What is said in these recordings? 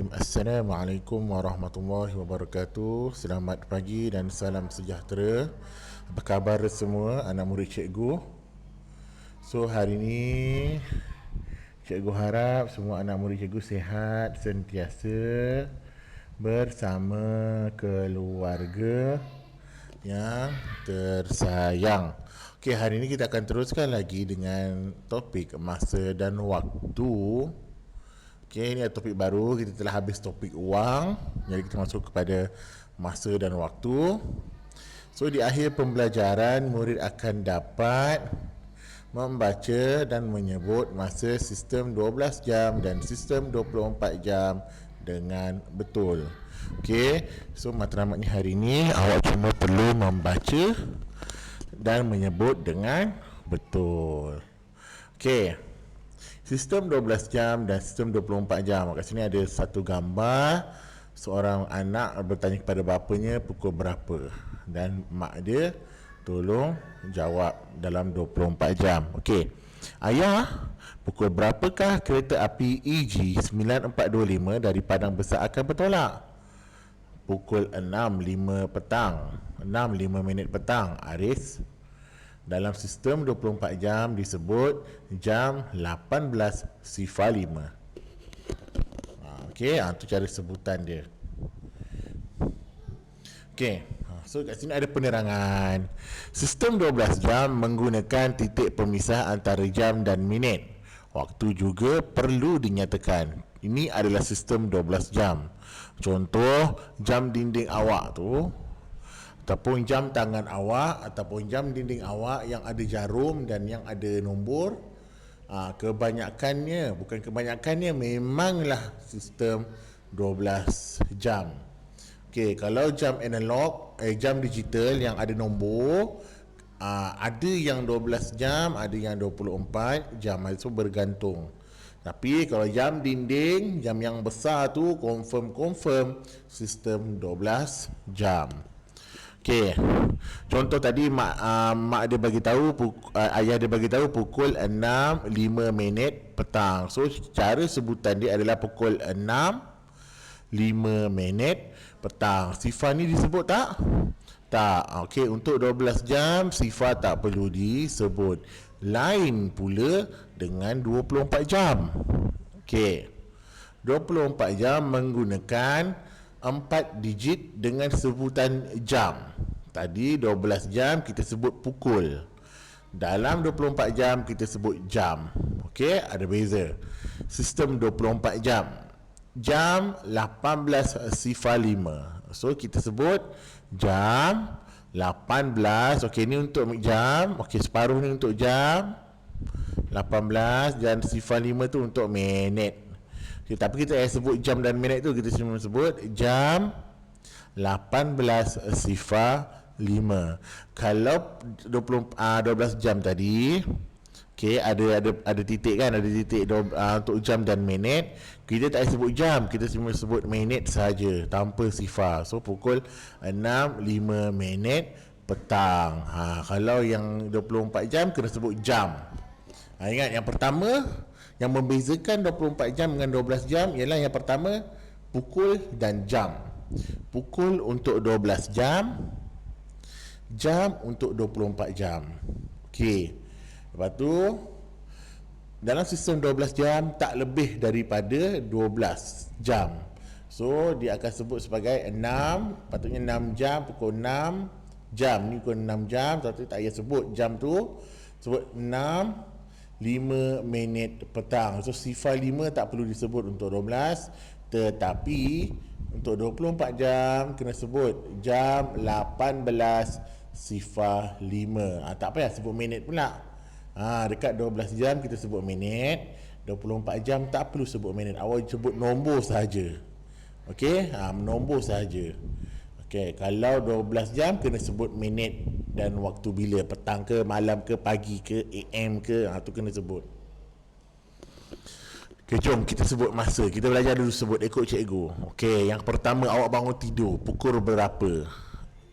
Bismillahirrahmanirrahim. Assalamualaikum warahmatullahi wabarakatuh. Selamat pagi dan salam sejahtera. Apa khabar semua anak murid cikgu? So hari ini cikgu harap semua anak murid cikgu sihat sentiasa bersama keluarga yang tersayang. Okey, hari ini kita akan teruskan lagi dengan topik masa dan waktu. Okey, ini topik baru. Kita telah habis topik wang, jadi kita masuk kepada masa dan waktu. So di akhir pembelajaran, murid akan dapat membaca dan menyebut masa sistem 12 jam dan sistem 24 jam dengan betul. Okey, so matlamatnya hari ini awak cuma perlu membaca dan menyebut dengan betul. Okey, sistem 12 jam dan sistem 24 jam. Kat sini ada satu gambar seorang anak bertanya kepada bapanya pukul berapa, dan mak dia tolong jawab dalam 24 jam. Okey, ayah, pukul berapakah kereta api EG 9425 dari Padang Besar akan bertolak? Pukul 6.05 petang, 6.05 minit petang, Aris. Dalam sistem 24 jam disebut jam 18.05. Okey, itu cara sebutan dia. Okey, so kat sini ada penerangan. Sistem 12 jam menggunakan titik pemisah antara jam dan minit. Waktu juga perlu dinyatakan. Ini adalah sistem 12 jam. Contoh, jam dinding awak tu ataupun jam tangan awak ataupun jam dinding awak yang ada jarum dan yang ada nombor, bukan kebanyakannya memanglah sistem 12 jam. Okey, kalau jam analog, jam digital yang ada nombor, ada yang 12 jam, ada yang 24 jam, itu bergantung. Tapi kalau jam dinding, jam yang besar tu confirm sistem 12 jam. Okey, contoh tadi mak dia bagi tahu, ayah dia bagi tahu pukul 6.05 minit petang. So cara sebutan dia adalah pukul 6.05 minit petang. Sifar ni disebut tak? Tak. Okey, untuk 12 jam sifar tak perlu disebut. Lain pula dengan 24 jam. Okey, 24 jam menggunakan 4 digit dengan sebutan jam. Tadi 12 jam kita sebut pukul. Dalam 24 jam kita sebut jam. Okey, ada beza. Sistem 24 jam. Jam 18.05. So kita sebut jam 18. Okey, ni untuk jam. Okey, separuh ni untuk jam 18 dan 05 tu untuk minit. Okay, tapi kita sebut jam dan minit tu kita cuma sebut jam 18.05. Kalau 12 jam tadi, okey, ada titik kan, ada titik untuk jam dan minit. Kita tak sebut jam, kita cuma sebut minit saja tanpa sifar. So pukul 6.05 minit petang. Kalau yang 24 jam kena sebut jam. Ingat yang pertama, yang membezakan 24 jam dengan 12 jam ialah yang pertama pukul dan jam. Pukul untuk 12 jam, jam untuk 24 jam. Okey. Lepas tu dalam sistem 12 jam tak lebih daripada 12 jam. So dia akan sebut sebagai 6, patutnya 6 jam, pukul 6 jam. Ni pukul 6 jam, tapi tak payah sebut jam tu. Sebut 6.05 minit petang. So sifar 5 tak perlu disebut untuk 12, tetapi untuk 24 jam kena sebut jam 18.05. Tak payah sebut minit pula. Dekat 12 jam kita sebut minit, 24 jam tak perlu sebut minit. Awak sebut nombor saja. Okey, nombor saja. Okey, kalau 12 jam kena sebut minit dan waktu bila, petang ke, malam ke, pagi ke, AM ke, tu kena sebut. Okey, jom kita sebut masa. Kita belajar dulu sebut ikut cikgu. Okey, yang pertama, awak bangun tidur pukul berapa?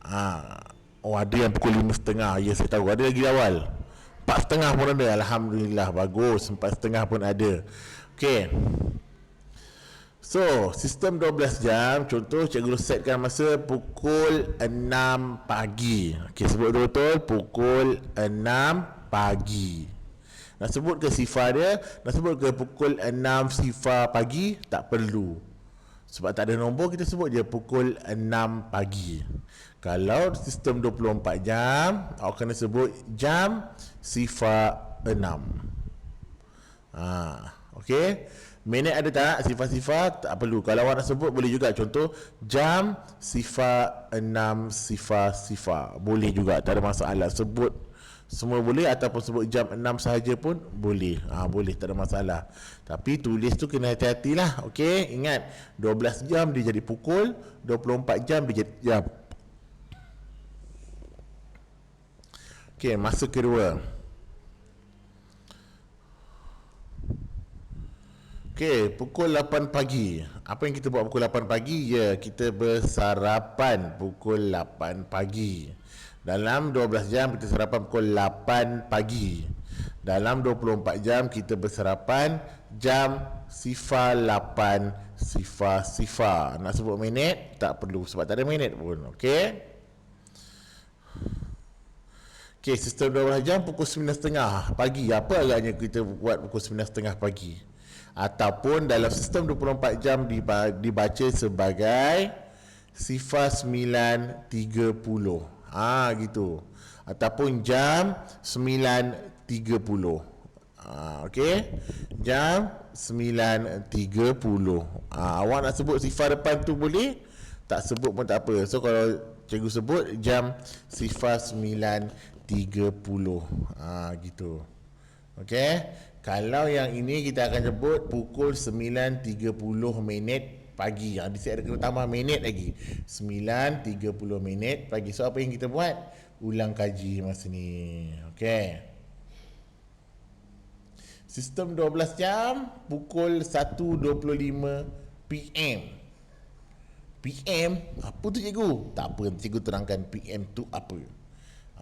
Ada yang pukul 5.30. Ya, saya tahu. Ada lagi awal 4.30 pun ada. Alhamdulillah, bagus. 4.30 pun ada. Okey, So, sistem 12 jam, contoh cikgu setkan masa pukul 6 pagi. Okey, sebut betul-betul pukul 6 pagi. Nak sebut ke sifar dia, nak sebut ke pukul 6 sifar pagi, tak perlu. Sebab tak ada nombor, kita sebut je pukul 6 pagi. Kalau sistem 24 jam, awak kena sebut jam sifar 6. Okey. Minit ada tak? Sifar-sifar tak perlu. Kalau awak nak sebut boleh juga. Contoh jam sifar 6 sifar. Boleh juga, tak ada masalah. Sebut semua boleh ataupun sebut jam 6 sahaja pun boleh. Boleh, tak ada masalah. Tapi tulis tu kena hati-hatilah. Okey, ingat 12 jam dia jadi pukul, 24 jam dia jadi jam. Okey, masa kedua. Okey, pukul 8 pagi. Apa yang kita buat pukul 8 pagi? Ya, kita bersarapan pukul 8 pagi. Dalam 12 jam kita sarapan pukul 8 pagi. Dalam 24 jam kita bersarapan jam sifar 8 sifar. Nak sebut minit? Tak perlu sebab tak ada minit pun. Okey. Okey, sistem 12 jam pukul 9.30 pagi. Apa agaknya kita buat pukul 9.30 pagi? Ataupun dalam sistem 24 jam dibaca sebagai sifar 9.30. Gitu. Ataupun jam 9.30. Okey. Jam 9.30. Awak nak sebut sifar depan tu boleh, tak sebut pun tak apa. So kalau cikgu sebut jam sifar 9.30. Gitu. Okey. Kalau yang ini kita akan sebut pukul 9.30 minit pagi. Di sini ada kena tambah minit lagi. 9.30 minit pagi. So apa yang kita buat? Ulang kaji masa ni. Okey. Sistem 12 jam pukul 1.25 PM. PM? Apa tu cikgu? Tak apa, cikgu terangkan PM tu apa.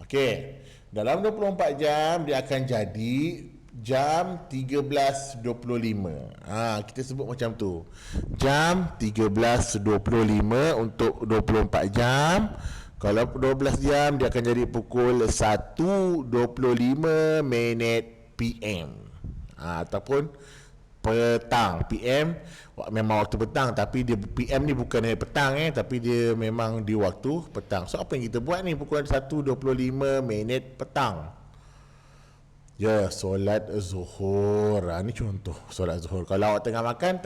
Okey. Dalam 24 jam dia akan jadi jam 13.25. Kita sebut macam tu. Jam 13.25 untuk 24 jam. Kalau 12 jam dia akan jadi pukul 1.25 minit PM. Ataupun petang. PM memang waktu petang, tapi dia PM ni bukan petang tapi dia memang di waktu petang. So apa yang kita buat ni pukul 1.25 minit petang? Ya, solat zuhur. Ni contoh solat zuhur. Kalau awak tengah makan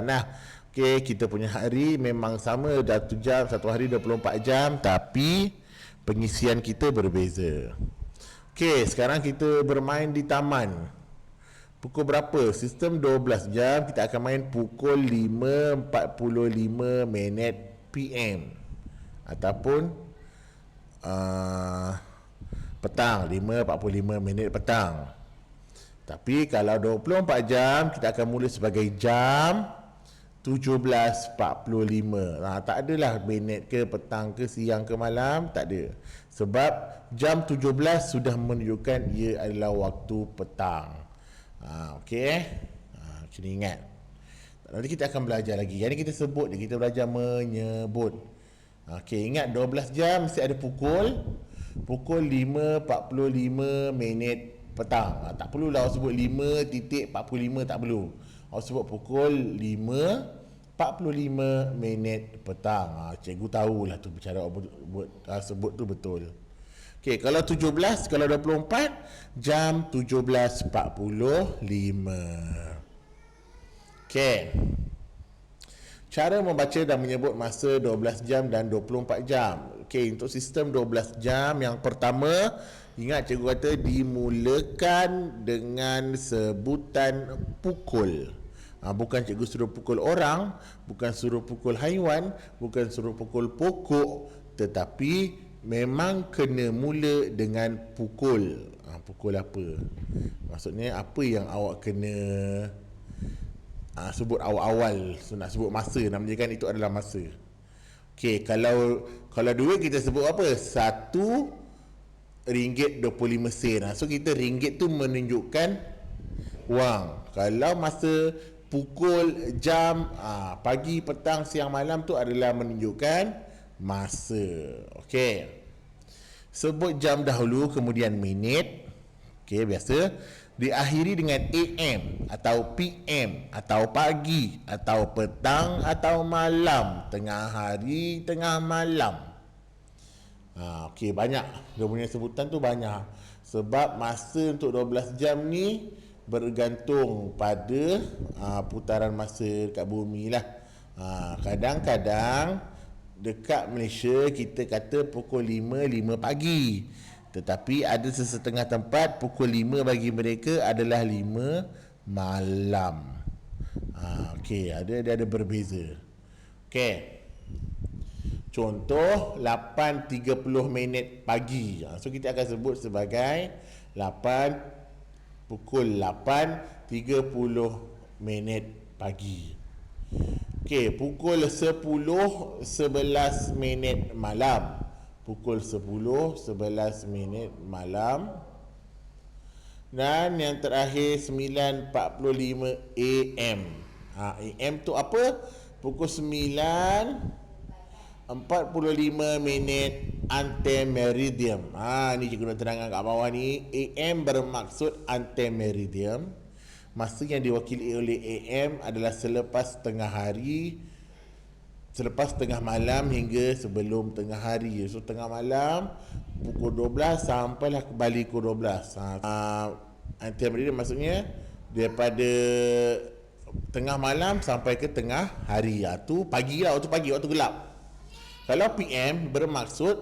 lah. Okey, kita punya hari memang sama, 1 jam, satu hari 24 jam, tapi pengisian kita berbeza. Okey, sekarang kita bermain di taman. Pukul berapa? Sistem 12 jam, kita akan main pukul 5.45 minit PM. Ataupun petang, 5.45 minit petang. Tapi kalau 24 jam kita akan mula sebagai jam 17.45. Tak adalah minit ke petang ke siang ke malam, tak ada. Sebab jam 17 sudah menunjukkan ia adalah waktu petang. Okey. Kena ingat. Nanti kita akan belajar lagi. Yang ni kita sebut je, kita belajar menyebut. Okey, ingat 12 jam mesti ada pukul 5.45 minit petang. Tak perlulah awak sebut 5.45, tak perlu. Awak sebut pukul 5.45 minit petang. Cikgu tahulah tu cara awak sebut tu betul. Okey, kalau 17, kalau 24, jam 17.45. Okey. Cara membaca dan menyebut masa 12 jam dan 24 jam. Okey, untuk sistem 12 jam yang pertama, ingat cikgu kata dimulakan dengan sebutan pukul. Bukan cikgu suruh pukul orang, bukan suruh pukul haiwan, bukan suruh pukul pokok, tetapi memang kena mula dengan pukul. Pukul apa? Maksudnya apa yang awak kena sebut awal-awal. So nak sebut masa, nak menjadikan itu adalah masa. Okey, kalau duit kita sebut apa? RM1.25. So kita ringgit tu menunjukkan wang. Kalau masa pukul, jam, pagi, petang, siang, malam tu adalah menunjukkan masa. Okey. Sebut jam dahulu, kemudian minit. Okey, biasa. Diakhiri dengan AM atau PM atau pagi atau petang atau malam, tengah hari, tengah malam. Okey, banyak. Dia punya sebutan tu banyak. Sebab masa untuk 12 jam ni bergantung pada putaran masa dekat bumi lah. Kadang-kadang dekat Malaysia kita kata pukul 5 pagi. Tetapi ada sesetengah tempat pukul 5 bagi mereka adalah 5 malam. Okey, dia ada berbeza. Okey. Contoh 8.30 minit pagi. So kita akan sebut sebagai pukul 8.30 minit pagi. Okey, pukul 10.11 minit malam. Pukul 10.11 minit malam. Dan yang terakhir 9.45 AM. AM tu apa? Pukul 9.45 minit antemeridium. Ni cikgu nak terangkan kat bawah ni. AM bermaksud antemeridium. Masa yang diwakili oleh AM adalah selepas tengah hari, selepas tengah malam hingga sebelum tengah hari. So tengah malam pukul 12 sampailah kembali pukul 12. Antemeridium maksudnya daripada tengah malam sampai ke tengah hari. Tu pagi lah, waktu gelap. Kalau PM bermaksud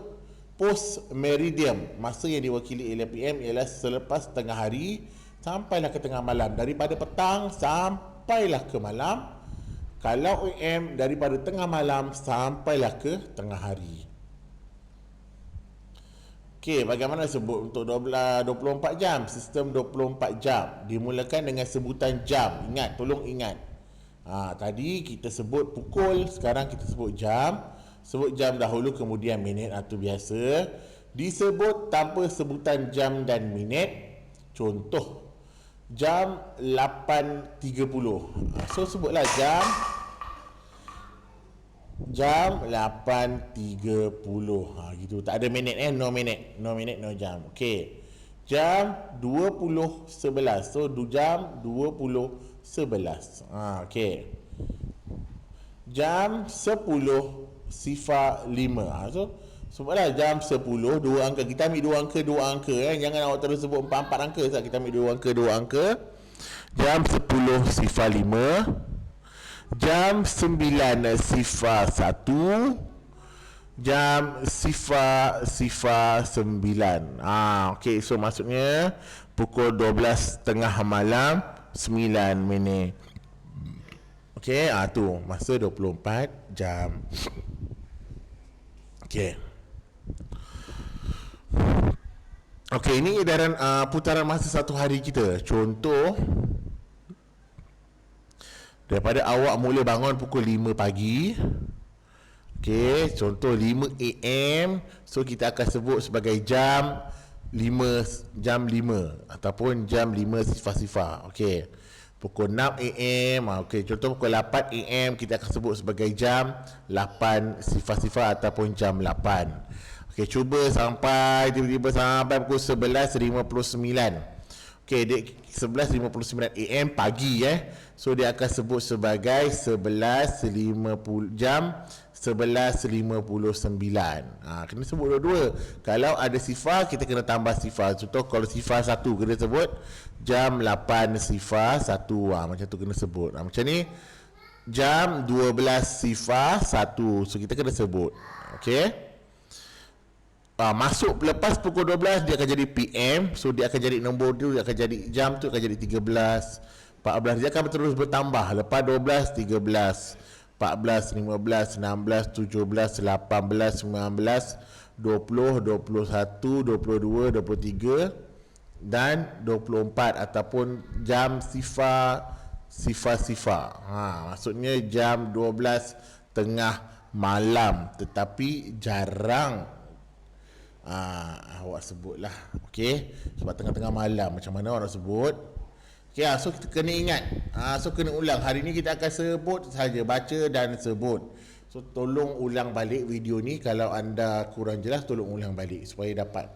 post meridium. Masa yang diwakili oleh PM ialah selepas tengah hari sampailah ke tengah malam. Daripada petang sampailah ke malam. Kalau AM daripada tengah malam sampailah ke tengah hari. Okey, bagaimana sebut untuk 24 jam? Sistem 24 jam dimulakan dengan sebutan jam. Ingat, tolong ingat. Tadi kita sebut pukul, sekarang kita sebut jam. Sebut jam dahulu kemudian minit, itu biasa. Disebut tanpa sebutan jam dan minit. Contoh jam 8.30. So sebutlah jam 8.30. Gitu. Tak ada minit, no minute, no jam. Okey. Jam 20.11. So jam 20.11. Okey. Jam 10.05. So sebutlah jam 10, dua angka. Kita ambil dua angka Jangan awak terus sebut 4 angka. Kita ambil dua angka. Jam 10.05. Jam 9.01. Jam 09. Okey, so maksudnya pukul 12 tengah malam 9 minit. Okey, tu masa 24 jam. Okey. Okey, ini edaran putaran masa satu hari kita. Contoh, daripada awak mula bangun pukul 5 pagi. Okey, contoh 5 AM. So kita akan sebut sebagai jam 5 ataupun jam 5 sifar. Okey. Pukul 6 AM. Okey, contoh pukul 8 AM kita akan sebut sebagai jam 8 sifar ataupun jam 8. Okey, cuba tiba-tiba sampai pukul 11.59. Okey, 11.59 AM pagi So dia akan sebut sebagai 11.50 jam 11.59. Kena sebut dua-dua. Kalau ada sifar kita kena tambah sifar. Contoh kalau sifar 1 kena sebut jam 8 sifar 1. Macam tu kena sebut. Macam ni jam 12 sifar 1. So kita kena sebut. Okey. Masuk lepas pukul 12 dia akan jadi PM. So dia akan jadi nombor tu, dia akan jadi jam tu akan jadi 13, 14. Dia akan terus bertambah. Lepas 12, 13, 14, 15, 16, 17, 18, 19, 20, 21, 22, 23 dan 24 ataupun jam sifar. Maksudnya jam 12 tengah malam. Tetapi jarang awak sebutlah. Okey, sebab tengah-tengah malam macam mana orang sebut? Okay, so kita kena ingat. So kena ulang. Hari ni kita akan sebut saja, baca dan sebut. So tolong ulang balik video ni. Kalau anda kurang jelas, tolong ulang balik supaya dapat.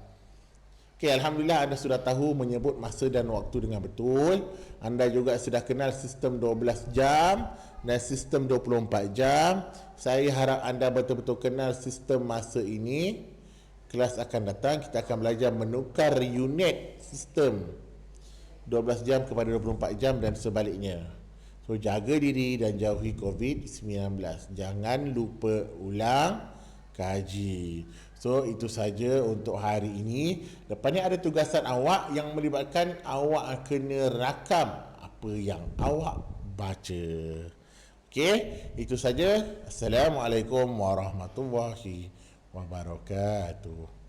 Okay, Alhamdulillah anda sudah tahu menyebut masa dan waktu dengan betul. Anda juga sudah kenal sistem 12 jam dan sistem 24 jam. Saya harap anda betul-betul kenal sistem masa ini. Kelas akan datang, kita akan belajar menukar unit sistem 12 jam kepada 24 jam dan sebaliknya. So jaga diri dan jauhi COVID-19. Jangan lupa ulang kaji. So itu saja untuk hari ini. Lepas ni ada tugasan awak yang melibatkan awak kena rakam apa yang awak baca. Okey, itu saja. Assalamualaikum warahmatullahi wabarakatuh.